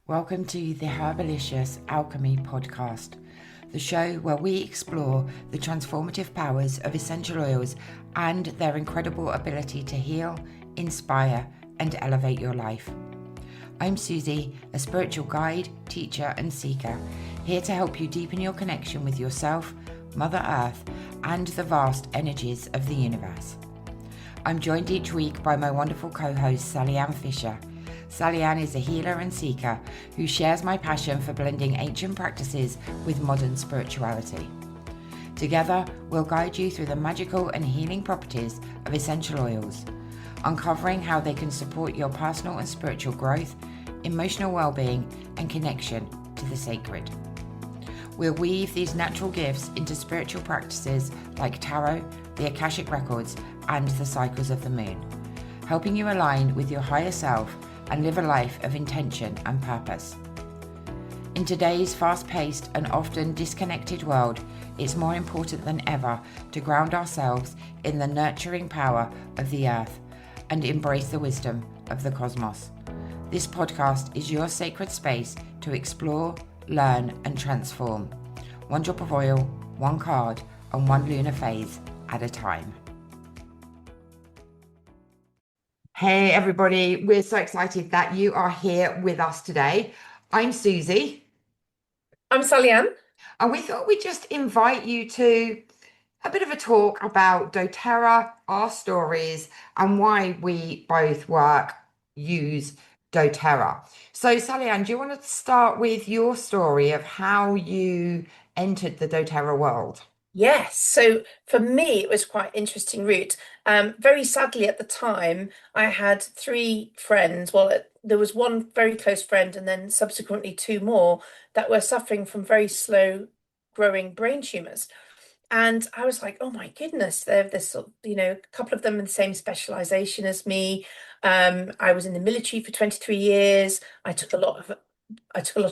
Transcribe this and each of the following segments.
Welcome to the Herbalicious Alchemy podcast, the show where we explore the transformative powers of essential oils and their incredible ability to heal, inspire, and elevate your life. I'm Susie, a spiritual guide, teacher, and seeker, here to help you deepen your connection with yourself, Mother Earth, and the vast energies of the universe. I'm joined each week by my wonderful co-host, Sally-Ann Fisher. Sally-Ann is a healer and seeker who shares my passion for blending ancient practices with modern spirituality. Together, we'll guide you through the magical and healing properties of essential oils, uncovering how they can support your personal and spiritual growth, emotional well-being, and connection to the sacred. We'll weave these natural gifts into spiritual practices like tarot, the Akashic Records, and the cycles of the moon, helping you align with your higher self and live a life of intention and purpose. In today's fast-paced and often disconnected world, it's more important than ever to ground ourselves in the nurturing power of the earth and embrace the wisdom of the cosmos. This podcast is your sacred space to explore, learn, and transform. One drop of oil, one card, and one lunar phase at a time. Hey everybody, we're so excited that you are here with us today. I'm Susie. I'm Sally-Ann. And we thought we'd just invite you to a bit of a talk about doTERRA, our stories, and why we both use doTERRA. So Sally-Ann, do you want to start with your story of how you entered the doTERRA world? Yes, so for me, it was quite an interesting route. Very sadly, at the time, I had three friends. Well, there was one very close friend, and then subsequently two more that were suffering from very slow growing brain tumors. And I was like, oh my goodness, they're this, a couple of them in the same specialization as me. I was in the military for 23 years. I took a lot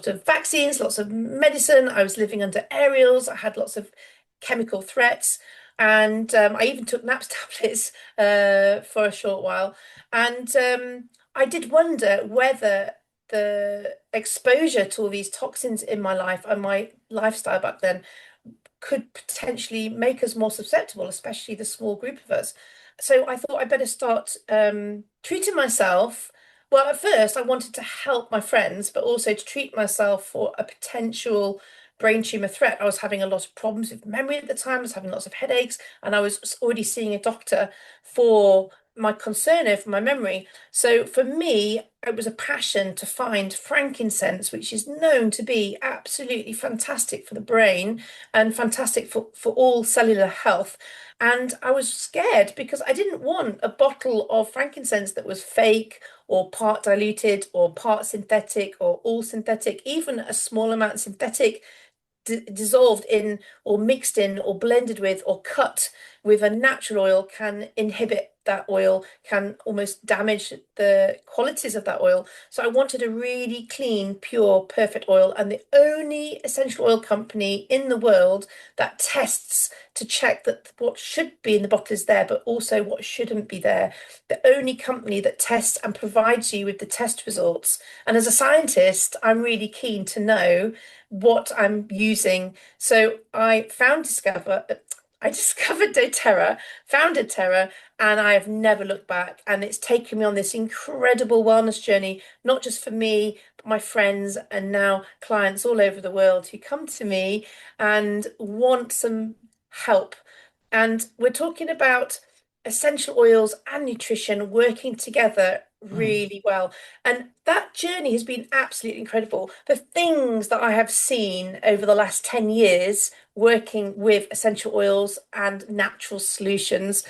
of vaccines, lots of medicine. I was living under aerials. I had lots of chemical threats, and I even took NAPS tablets for a short while. And I did wonder whether the exposure to all these toxins in my life and my lifestyle back then could potentially make us more susceptible, especially the small group of us. So I thought I'd better start treating myself. Well, at first I wanted to help my friends, but also to treat myself for a potential brain tumor threat. I was having a lot of problems with memory at the time. I was having lots of headaches, and I was already seeing a doctor for my concern over my memory. So for me, it was a passion to find frankincense, which is known to be absolutely fantastic for the brain and fantastic for all cellular health. And I was scared because I didn't want a bottle of frankincense that was fake or part diluted or part synthetic or all synthetic. Even a small amount synthetic dissolved in or mixed in or blended with or cut with a natural oil can inhibit that oil, can almost damage the qualities of that oil. So I wanted a really clean, pure, perfect oil. And the only essential oil company in the world that tests to check that what should be in the bottle is there, but also what shouldn't be there. The only company that tests and provides you with the test results. And as a scientist, I'm really keen to know what I'm using. So I discovered doTERRA, founded Terra, and I have never looked back. And it's taken me on this incredible wellness journey, not just for me, but my friends and now clients all over the world who come to me and want some help. And we're talking about essential oils and nutrition working together really well. And that journey has been absolutely incredible. The things that I have seen over the last 10 years working with essential oils and natural solutions.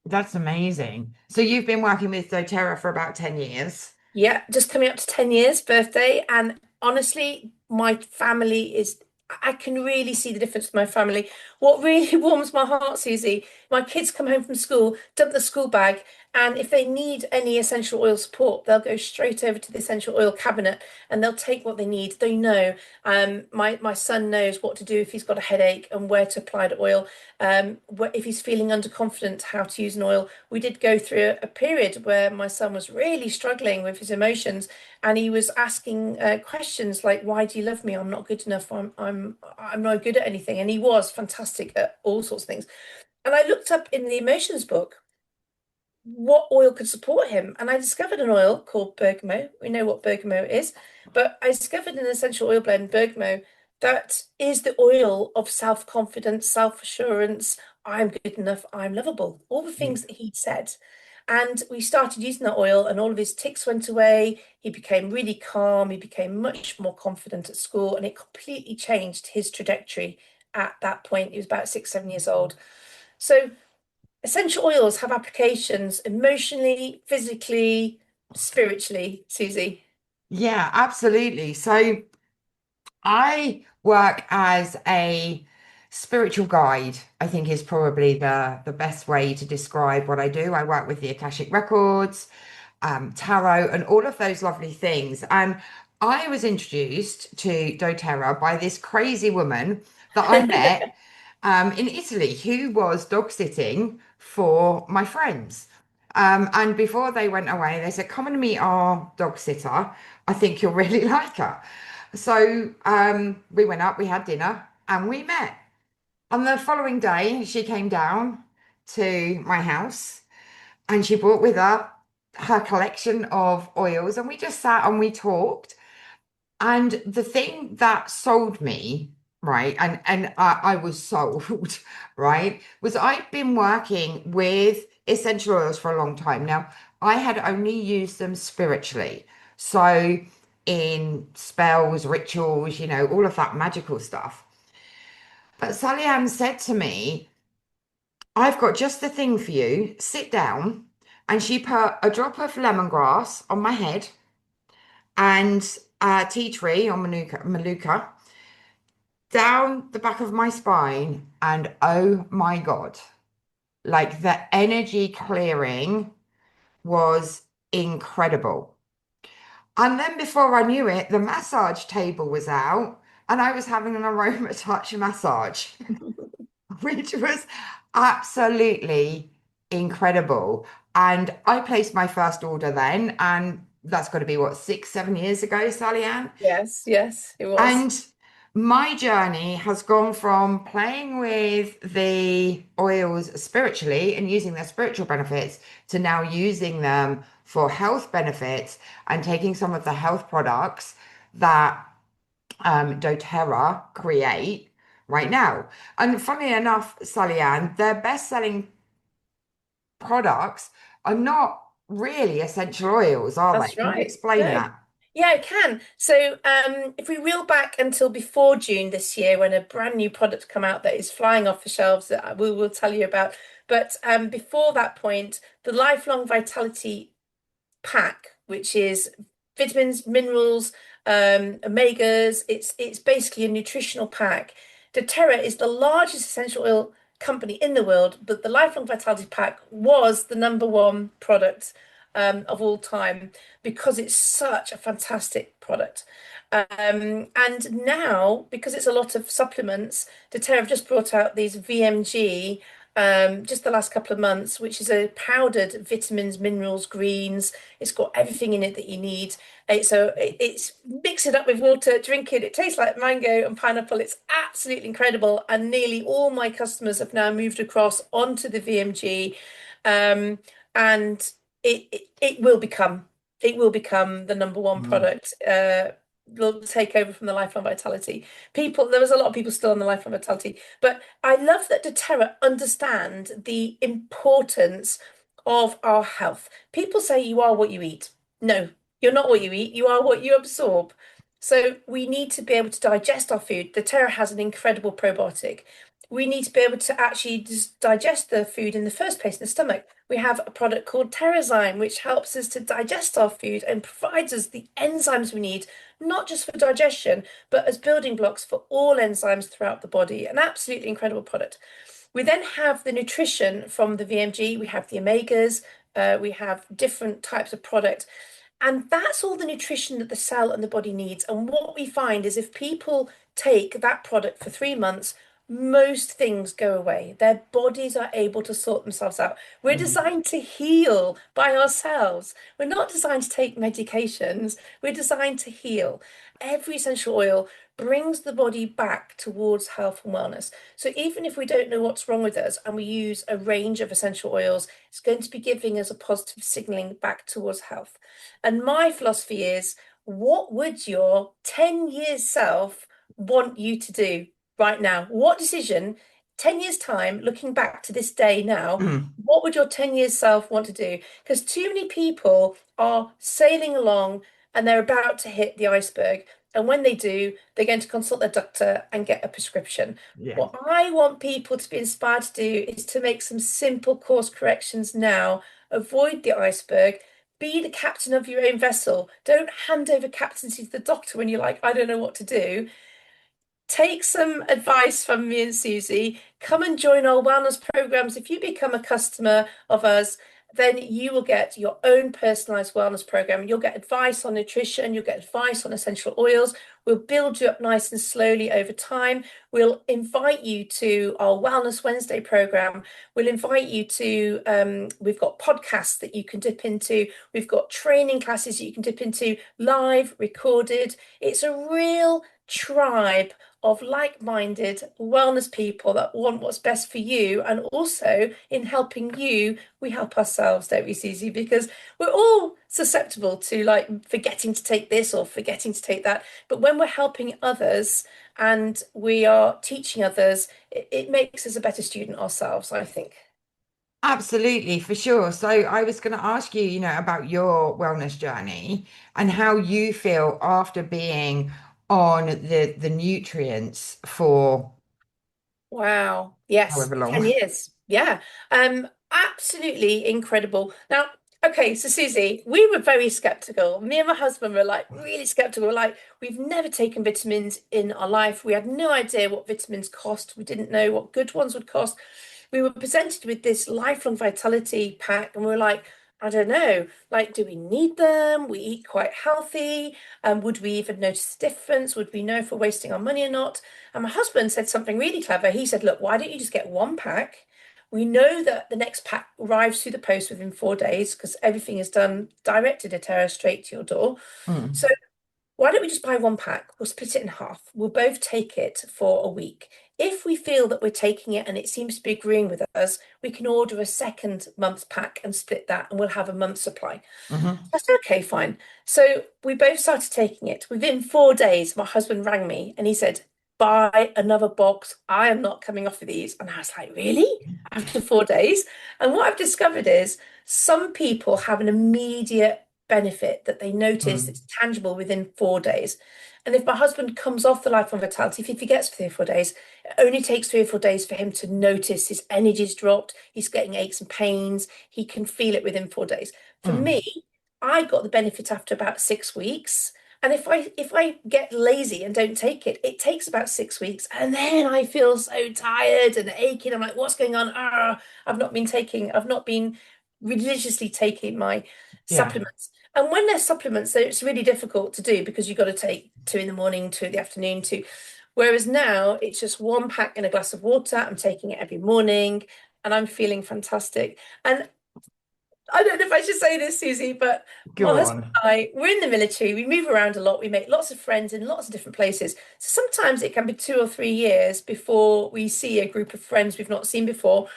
That's amazing. So you've been working with doTERRA for about 10 years. Yeah, just coming up to 10 years birthday. And honestly, my family is, I can really see the difference with my family. What really warms my heart, Susie, my kids come home from school, dump the school bag, And if they need any essential oil support, they'll go straight over to the essential oil cabinet and they'll take what they need. They know. My son knows what to do if he's got a headache and where to apply the oil. If he's feeling underconfident, how to use an oil. We did go through a period where my son was really struggling with his emotions, and he was asking questions like, "Why do you love me? I'm not good enough. I'm not good at anything." And he was fantastic at all sorts of things. And I looked up in the emotions book what oil could support him. And I discovered an oil called bergamot. We know what bergamot is, but I discovered an essential oil blend, bergamot, that is the oil of self-confidence, self-assurance. I'm good enough, I'm lovable. All the things that he'd said. And we started using that oil, and all of his tics went away. He became really calm. He became much more confident at school, and it completely changed his trajectory at that point. He was about 6, 7 years old. So essential oils have applications emotionally, physically, spiritually, Susie. Yeah, absolutely. So I work as a spiritual guide, I think is probably the best way to describe what I do. I work with the Akashic Records, tarot, and all of those lovely things. And I was introduced to doTERRA by this crazy woman that I met in Italy who was dog sitting for my friends. And before they went away, they said, "Come and meet our dog sitter. I think you'll really like her." So we went up, we had dinner, and we met. On the following day, she came down to my house and she brought with her collection of oils, and we just sat and we talked. And the thing that sold me, right, and I was sold, right, was I'd been working with essential oils for a long time. Now, I had only used them spiritually. So in spells, rituals, all of that magical stuff. But Sally Ann said to me, "I've got just the thing for you. Sit down." And she put a drop of lemongrass on my head and tea tree or manuka down the back of my spine. And oh my God, like the energy clearing was incredible. And then before I knew it, the massage table was out and I was having an aroma touch massage, which was absolutely incredible. And I placed my first order then, and that's got to be what, 6, 7 years ago, Sally Ann. Yes, yes, it was. And my journey has gone from playing with the oils spiritually and using their spiritual benefits to now using them for health benefits and taking some of the health products that doTERRA create right now. And funnily enough, Sally Ann, their best-selling products are not really essential oils, are they? That's Can you right. explain No. that? Yeah, I can. So, if we reel back until before June this year, when a brand new product come out that is flying off the shelves that we will tell you about, but before that point, the Lifelong Vitality pack, which is vitamins, minerals, omegas. It's basically a nutritional pack. doTERRA is the largest essential oil company in the world, but the Lifelong Vitality Pack was the number one product of all time because it's such a fantastic product. And now, because it's a lot of supplements, doTERRA have just brought out these VMG just the last couple of months, which is a powdered vitamins, minerals, greens. It's got everything in it that you need. It's mix it up with water, drink it. It tastes like mango and pineapple. It's absolutely incredible. And nearly all my customers have now moved across onto the VMG, and it will become the number one Mm. product. Will take over from the Lifelong Vitality. There was a lot of people still on the Lifelong Vitality, but I love that doTERRA understand the importance of our health. People say you are what you eat. No, you're not what you eat. You are what you absorb. So we need to be able to digest our food. doTERRA has an incredible probiotic. We need to be able to actually just digest the food in the first place in the stomach. We have a product called Terrazyme, which helps us to digest our food and provides us the enzymes we need, not just for digestion, but as building blocks for all enzymes throughout the body. An absolutely incredible product. We then have the nutrition from the VMG. We have the omegas, we have different types of product. And that's all the nutrition that the cell and the body needs. And what we find is if people take that product for 3 months, most things go away. Their bodies are able to sort themselves out. We're Mhm. designed to heal by ourselves. We're not designed to take medications. We're designed to heal. Every essential oil brings the body back towards health and wellness. So even if we don't know what's wrong with us and we use a range of essential oils, it's going to be giving us a positive signaling back towards health. And my philosophy is, what would your 10 years self want you to do right now? What decision, 10 years time, looking back to this day now, Mm. what would your 10 years self want to do? Because too many people are sailing along and they're about to hit the iceberg. And when they do, they're going to consult their doctor and get a prescription. Yeah. What I want people to be inspired to do is to make some simple course corrections now, avoid the iceberg, be the captain of your own vessel. Don't hand over captaincy to the doctor when you're like, I don't know what to do. Take some advice from me and Susie. Come and join our wellness programs. If you become a customer of us, then you will get your own personalized wellness program. You'll get advice on nutrition, you'll get advice on essential oils. We'll build you up nice and slowly over time. We'll invite you to our Wellness Wednesday program. We'll invite you to, we've got podcasts that you can dip into. We've got training classes that you can dip into, live, recorded. It's a real tribe of like-minded wellness people that want what's best for you. And also in helping you, we help ourselves, don't we, Susie? Because we're all susceptible to like forgetting to take this or forgetting to take that. But when we're helping others and we are teaching others, it makes us a better student ourselves, I think. Absolutely, for sure. So I was going to ask you, about your wellness journey and how you feel after being on the nutrients for Wow. Yes, however long. 10 years. Yeah. Absolutely incredible. Now, okay, so Susie, we were very skeptical. Me and my husband were like really skeptical. Like, we've never taken vitamins in our life. We had no idea what vitamins cost. We didn't know what good ones would cost. We were presented with this lifelong vitality pack, and we were like, I don't know, like, do we need them? We eat quite healthy. Would we even notice the difference? Would we know if we're wasting our money or not? And my husband said something really clever. He said, look, why don't you just get one pack? We know that the next pack arrives through the post within 4 days because everything is done direct to doTERRA straight to your door. So Mm, why don't we just buy one pack? We'll split it in half. We'll both take it for a week. If we feel that we're taking it and it seems to be agreeing with us, we can order a second month's pack and split that, and we'll have a month's supply. mhm. I said, okay, fine. So we both started taking it. Within 4 days, my husband rang me and he said, buy another box. I am not coming off of these. And I was like, really? After 4 days? And what I've discovered is some people have an immediate benefit that they notice Mm, that's tangible within 4 days. And if my husband comes off the Life on Vitality, if he forgets for 3 or 4 days, it only takes 3 or 4 days for him to notice his energy's dropped, he's getting aches and pains, he can feel it within 4 days. For mm. me, I got the benefit after about 6 weeks. And if I get lazy and don't take it, it takes about 6 weeks, and then I feel so tired and aching. I'm like, what's going on? I've not been religiously taking my Yeah. supplements. And when there's supplements, though, it's really difficult to do because you've got to take two in the morning, two in the afternoon, two. Whereas now it's just one pack in a glass of water. I'm taking it every morning and I'm feeling fantastic. And I don't know if I should say this, Susie, but my Go husband on. and I, we're in the military. We move around a lot. We make lots of friends in lots of different places. So sometimes it can be 2 or 3 years before we see a group of friends we've not seen before.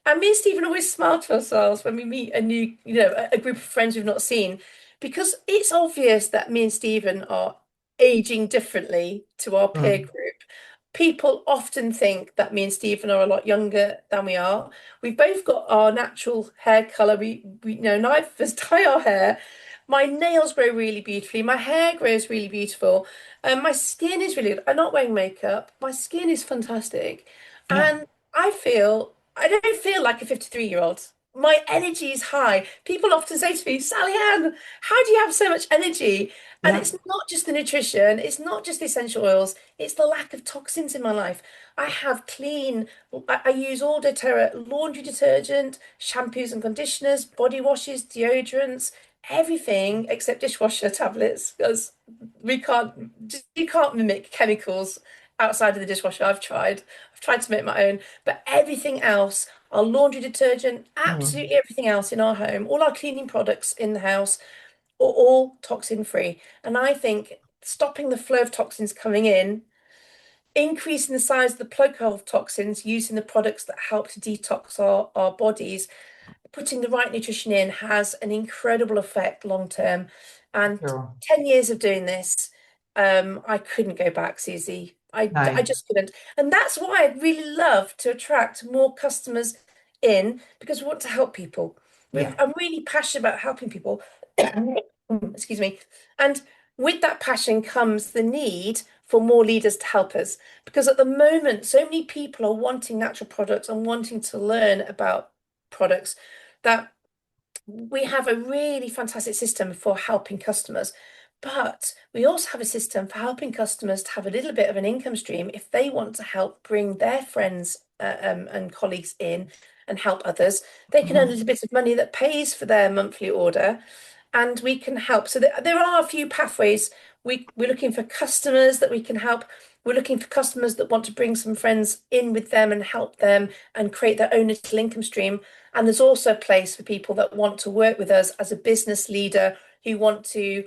And me and Stephen always smile to ourselves when we meet a new, a group of friends we've not seen, because it's obvious that me and Stephen are aging differently to our peer Mm, group. People often think that me and Stephen are a lot younger than we are. We've both got our natural hair color. We neither of us dye our hair. My nails grow really beautifully. My hair grows really beautiful. And my skin is really good. I'm not wearing makeup. My skin is fantastic. yeah. And I don't feel like a 53-year-old. My energy is high. People often say to me, Sally Ann, how do you have so much energy? And Yeah. it's not just the nutrition, it's not just the essential oils, it's the lack of toxins in my life. I have clean, I use all doTERRA laundry detergent, shampoos and conditioners, body washes, deodorants, everything except dishwasher tablets, because you can't mimic chemicals outside of the dishwasher. I've tried to make my own, but everything else, our laundry detergent, Mm. absolutely everything else in our home, all our cleaning products in the house are all toxin free. And I think stopping the flow of toxins coming in, increasing the size of the plug of toxins, using the products that help to detox our bodies, putting the right nutrition in has an incredible effect long term. And Sure. 10 years of doing this, I couldn't go back, Susie. I No. just couldn't. And that's why I'd really love to attract more customers in because we want to help people. Yeah. I'm really passionate about helping people. Excuse me. And with that passion comes the need for more leaders to help us. Because at the moment, so many people are wanting natural products and wanting to learn about products that we have a really fantastic system for helping customers, but we also have a system for helping customers to have a little bit of an income stream if they want to help bring their friends and colleagues in and help others. They can earn a Mhm. little bit of money that pays for their monthly order, and we can help. So there are a few pathways. We're looking for customers that we can help. We're looking for customers that want to bring some friends in with them and help them and create their own little income stream. And there's also a place for people that want to work with us as a business leader who want to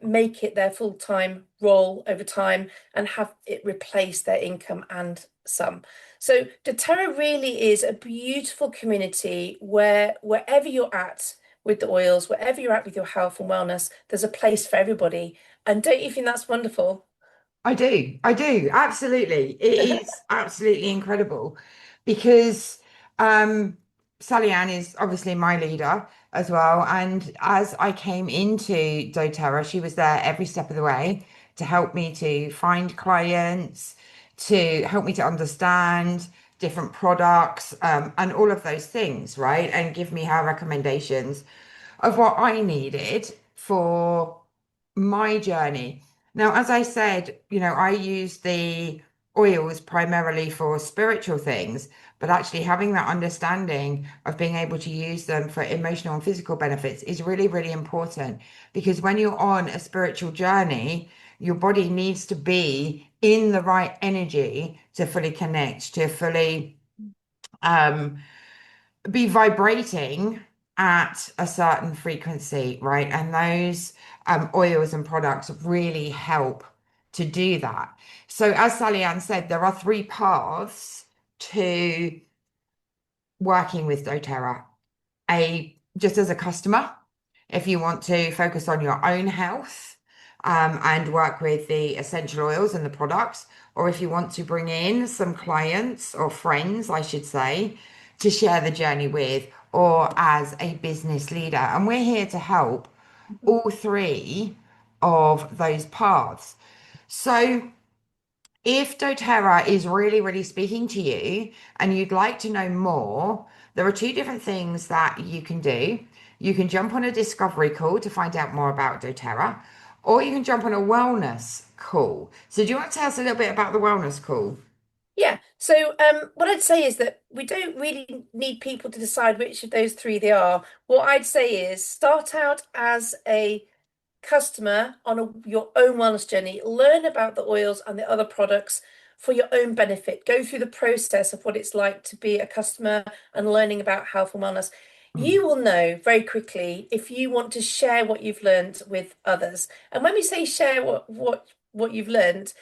make it their full-time role over time and have it replace their income and some. So doTERRA really is a beautiful community where wherever you're at with the oils, wherever you're at with your health and wellness, there's a place for everybody. And don't you think that's wonderful? I do. I do. Absolutely. It is absolutely incredible because um, Sally Ann is obviously my leader as well. And as I came into doTERRA, she was there every step of the way to help me to find clients, to help me to understand different products, and all of those things, right? And give me her recommendations of what I needed for my journey. Now, as I said, I use the oils primarily for spiritual things, but actually having that understanding of being able to use them for emotional and physical benefits is really, really important because when you're on a spiritual journey, your body needs to be in the right energy to fully connect, to fully um, be vibrating at a certain frequency, right? And those oils and products really help to do that. So, as Sally Ann said, there are three paths to working with doTERRA. Just as a customer, if you want to focus on your own health and work with the essential oils and the products, or if you want to bring in some clients or friends, I should say, to share the journey with, or as a business leader. And we're here to help all three of those paths. So, if doTERRA is really, really speaking to you and you'd like to know more, there are two different things that you can do. You can jump on a discovery call to find out more about doTERRA, or you can jump on a wellness call. So, do you want to tell us a little bit about the wellness call? Yeah. So what I'd say is that we don't really need people to decide which of those three they are. What I'd say is start out as a customer on your own wellness journey. Learn about the oils and the other products for your own benefit. Go through the process of what it's like to be a customer and learning about health and wellness. Mm. You will know very quickly if you want to share what you've learned with others. And when we say share what you've learned,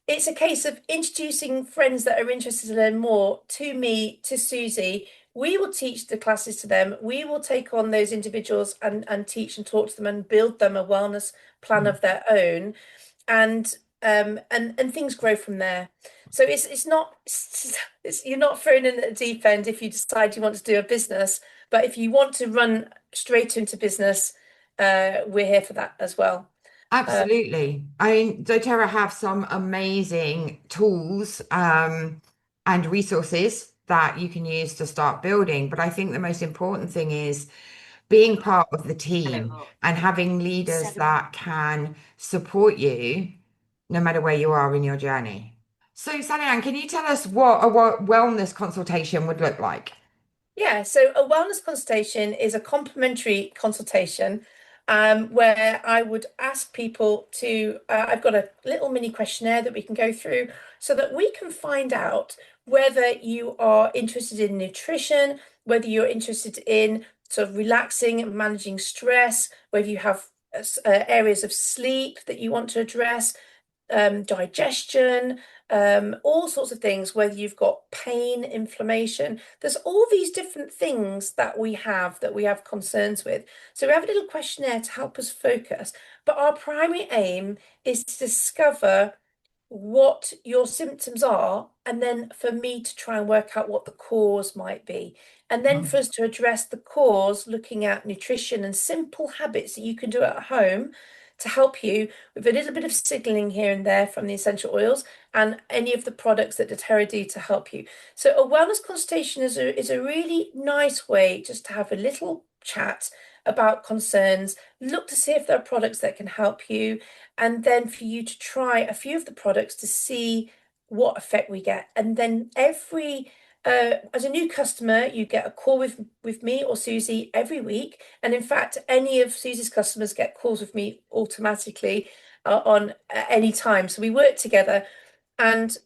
it's a case of introducing friends that are interested to learn more to me, to Susie. We will teach the classes to them. We will take on those individuals and teach and talk to them and build them a wellness plan Mm. of their own. And and things grow from there. So it's not you're not thrown in at the deep end if you decide you want to do a business, but if you want to run straight into business, we're here for that as well. Uh, Absolutely. I mean, doTERRA have some amazing tools and resources that you can use to start building. But I think the most important thing is being part of the team and having leaders that can support you no matter where you are in your journey. So, Sally Ann, can you tell us what a wellness consultation would look like? Yeah, so a wellness consultation is a complimentary consultation where I would ask people to, I've got a little mini questionnaire that we can go through so that we can find out whether you are interested in nutrition, whether you're interested in sort of relaxing and managing stress, whether you have areas of sleep that you want to address, digestion, all sorts of things, whether you've got pain, inflammation. There's all these different things that we have concerns with. So we have a little questionnaire to help us focus. But our primary aim is to discover what your symptoms are, and then for me to try and work out what the cause might be. And then for us to address the cause, looking at nutrition and simple habits that you can do at home to help you with a little bit of signaling here and there from the essential oils and any of the products that doTERRA do to help you. So a wellness consultation is a really nice way just to have a little chat about concerns, look to see if there are products that can help you, and then for you to try a few of the products to see what effect we get. And then as a new customer, you get a call with me or Susie every week. And in fact, any of Susie's customers get calls with me automatically on any time. So we work together, and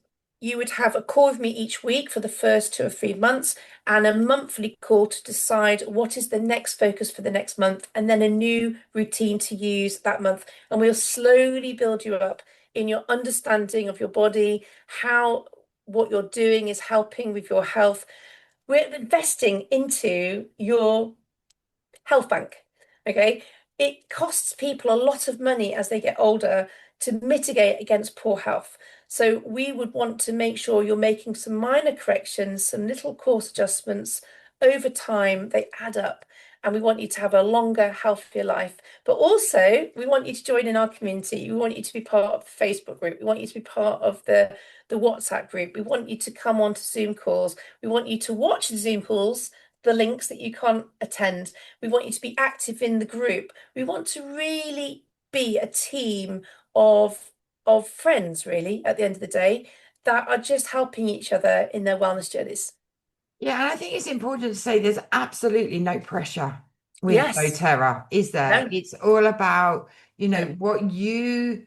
you would have a call with me each week for the first 2 or 3 months, and a monthly call to decide what is the next focus for the next month, and then a new routine to use that month. And we'll slowly build you up in your understanding of your body, how what you're doing is helping with your health. We're investing into your health bank. Okay. It costs people a lot of money as they get older to mitigate against poor health. So we would want to make sure you're making some minor corrections, some little course adjustments over time. They add up. And we want you to have a longer, healthier life. But also, we want you to join in our community. We want you to be part of the Facebook group. We want you to be part of the WhatsApp group. We want you to come on to Zoom calls. We want you to watch the Zoom calls, the links that you can't attend. We want you to be active in the group. We want to really be a team of friends, really, at the end of the day, that are just helping each other in their wellness journeys. Yeah, and I think it's important to say there's absolutely no pressure with Yes. doTERRA, is there? No, It's all about, no. what you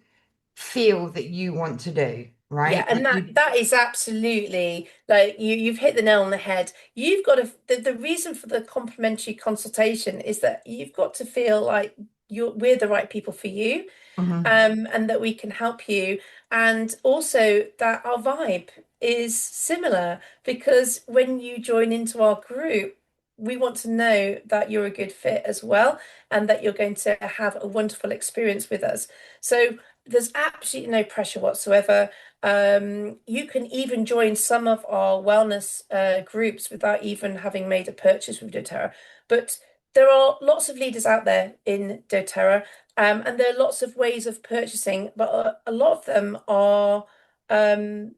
feel that you want to do, Yeah, right? and that is absolutely like you've hit the nail on the head. You've got to the reason for the complimentary consultation is that you've got to feel like we're the right people for you, Mhm. and that we can help you, and also that our vibe is similar, because when you join into our group, we want to know that you're a good fit as well, and that you're going to have a wonderful experience with us. So there's absolutely no pressure whatsoever. You can even join some of our wellness groups without even having made a purchase with doTERRA. But there are lots of leaders out there in doTERRA, and there are lots of ways of purchasing, but a lot of them are um,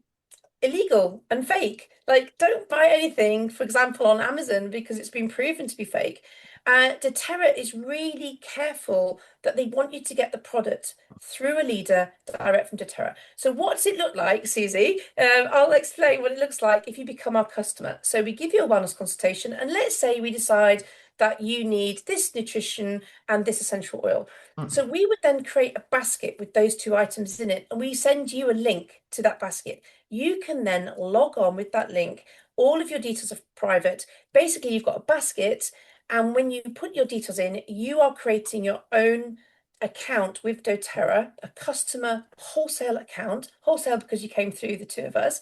illegal and fake. Like, don't buy anything, for example, on Amazon because it's been proven to be fake. doTERRA is really careful that they want you to get the product through a leader direct from doTERRA. So what does it look like, Susie? I'll explain what it looks like if you become our customer. So we give you a wellness consultation, and let's say we decide that you need this nutrition and this essential oil. Mm. So we would then create a basket with those two items in it, and we send you a link to that basket. You can then log on with that link. All of your details are private. Basically, you've got a basket, and when you put your details in, you are creating your own account with doTERRA, a customer wholesale account, wholesale because you came through the two of us,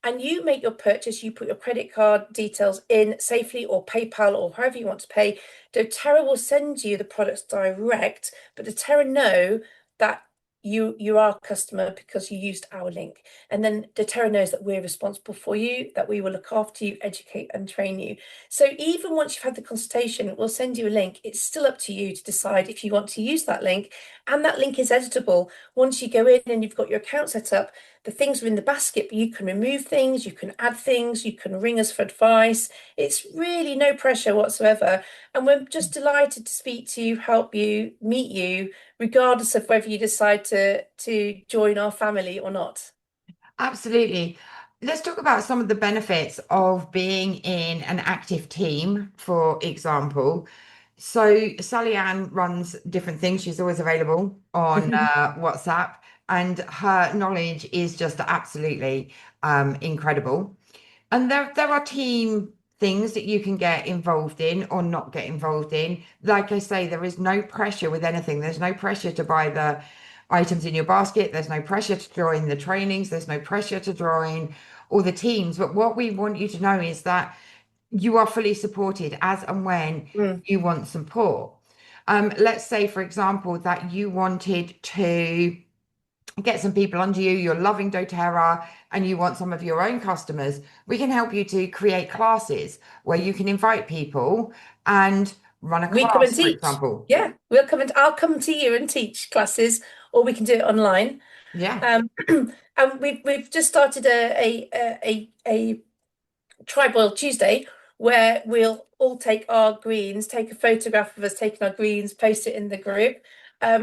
and you make your purchase. You put your credit card details in safely, or PayPal, or however you want to pay. doTERRA will send you the products direct, but doTERRA know that you are a customer because you used our link. And then doTERRA knows that we're responsible for you, that we will look after you, educate and train you. So even once you've had the consultation, we'll send you a link. It's still up to you to decide if you want to use that link. And that link is editable. Once you go in and you've got your account set up, the things are in the basket, but you can remove things, you can add things, you can ring us for advice. It's really no pressure whatsoever. And we're just delighted to speak to you, help you, meet you, regardless of whether you decide to join our family or not. Absolutely. Let's talk about some of the benefits of being in an active team, for example. So Sally Ann runs different things. She's always available on WhatsApp, and her knowledge is just absolutely incredible. And there are team things that you can get involved in or not get involved in. Like I say, there is no pressure with anything. There's no pressure to buy the items in your basket. There's no pressure to join the trainings. There's no pressure to join all the teams. But what we want you to know is that you are fully supported as and when Mm. you want support. Let's say, for example, that you wanted to get some people under you, you're loving doTERRA, and you want some of your own customers. We can help you to create classes where you can invite people and run a We come and class, for teach. example. Yeah, we'll come and I'll come to you and teach classes, or we can do it online. Yeah. Um, and we've just started a Tribal Tuesday where we'll all take our greens, take a photograph of us taking our greens, post it in the group. I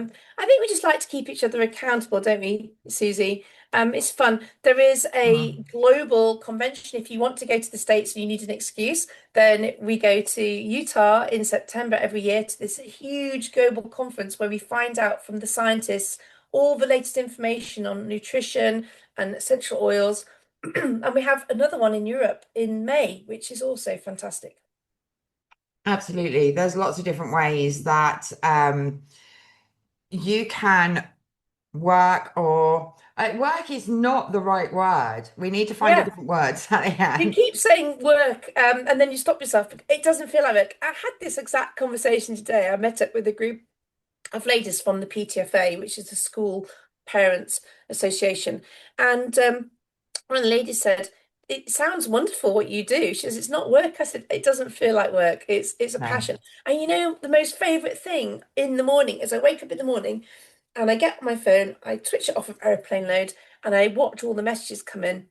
think we just like to keep each other accountable, don't we, Susie? It's fun. There is a Mm. global convention. If you want to go to the States and you need an excuse, then we go to Utah in September every year to this huge global conference where we find out from the scientists all the latest information on nutrition and essential oils. And we have another one in Europe in May, which is also fantastic. Absolutely. There's lots of different ways that you can work, or work is not the right word. We need to find a Yeah, different word, Sally you Ann. keep saying work, and then you stop yourself. It doesn't feel like work. I had this exact conversation today. I met up with a group of ladies from the PTFA, which is the School Parents Association, and one of the ladies said, "It sounds wonderful what you do." She says, "It's not work." I said, "It doesn't feel like work. It's a No. passion." And you know, the most favorite thing in the morning is I wake up in the morning and I get my phone, I switch it off of airplane mode, and I watch all the messages come in.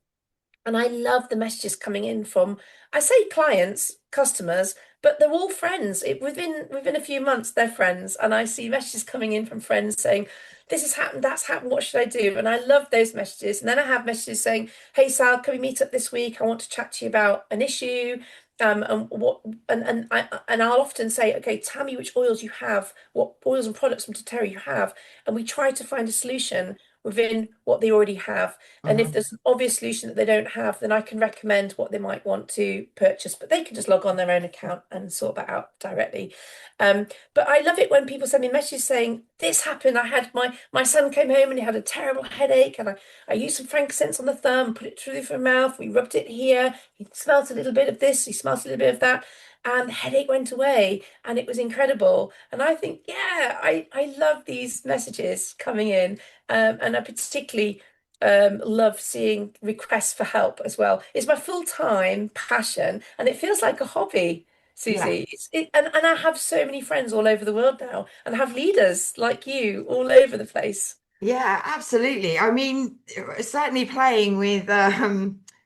And I love the messages coming in from, I say clients, customers, but they're all friends. Within a few months, they're friends. And I see messages coming in from friends saying, "This has happened, that's happened, what should I do?" And I love those messages. And then I have messages saying, "Hey Sal, can we meet up this week? I want to chat to you about an issue." And what and I'll often say, "Okay, tell me which oils you have, what oils and products from doTERRA you have." And we try to find a solution within what they already have. And if Mhm. there's an obvious solution that they don't have, then I can recommend what they might want to purchase, but they can just log on their own account and sort that out directly. But I love it when people send me messages saying, "This happened. I had my son came home and he had a terrible headache, and I used some frankincense on the thumb, put it through the mouth, we rubbed it here, he smelt a little bit of this, he smelt a little bit of that, and the headache went away, and it was incredible." And I think, yeah, I love these messages coming in. And I particularly love seeing requests for help as well. It's my full-time passion, and it feels like a hobby, Yeah. Susie. And I have so many friends all over the world now, and I have leaders like you all over the place. Yeah, absolutely. I mean, certainly playing with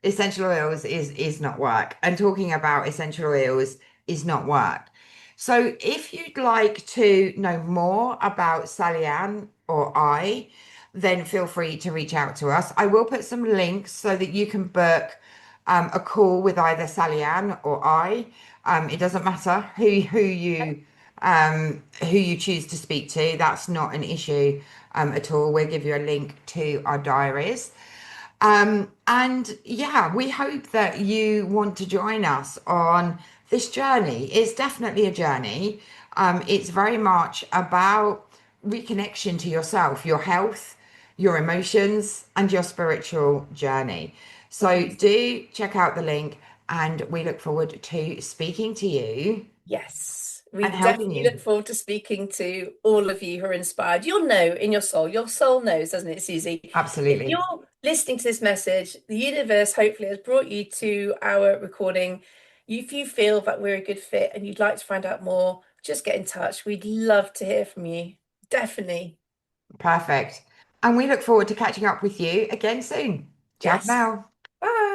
essential oils is not work, and talking about essential oils is not work. So, if you'd like to know more about Sally Ann or I, then feel free to reach out to us. I will put some links so that you can book a call with either Sally Ann or I. It doesn't matter who you choose to speak to. That's not an issue at all. We'll give you a link to our diaries. And yeah, we hope that you want to join us on this journey. It's definitely a journey. It's very much about reconnection to yourself, your health, your emotions, and your spiritual journey. So Yes. do check out the link, and we look forward to speaking to you Yes, and we helping definitely you. look forward to speaking to all of you who are inspired. You'll know in your soul knows, doesn't it, Susie? If Absolutely. you're listening to this message, the universe hopefully has brought you to our recording. If you feel that we're a good fit and you'd like to find out more, just get in touch. We'd love to hear from you. Definitely. Perfect. And we look forward to catching up with you again soon. Ciao for Yes. now. Bye.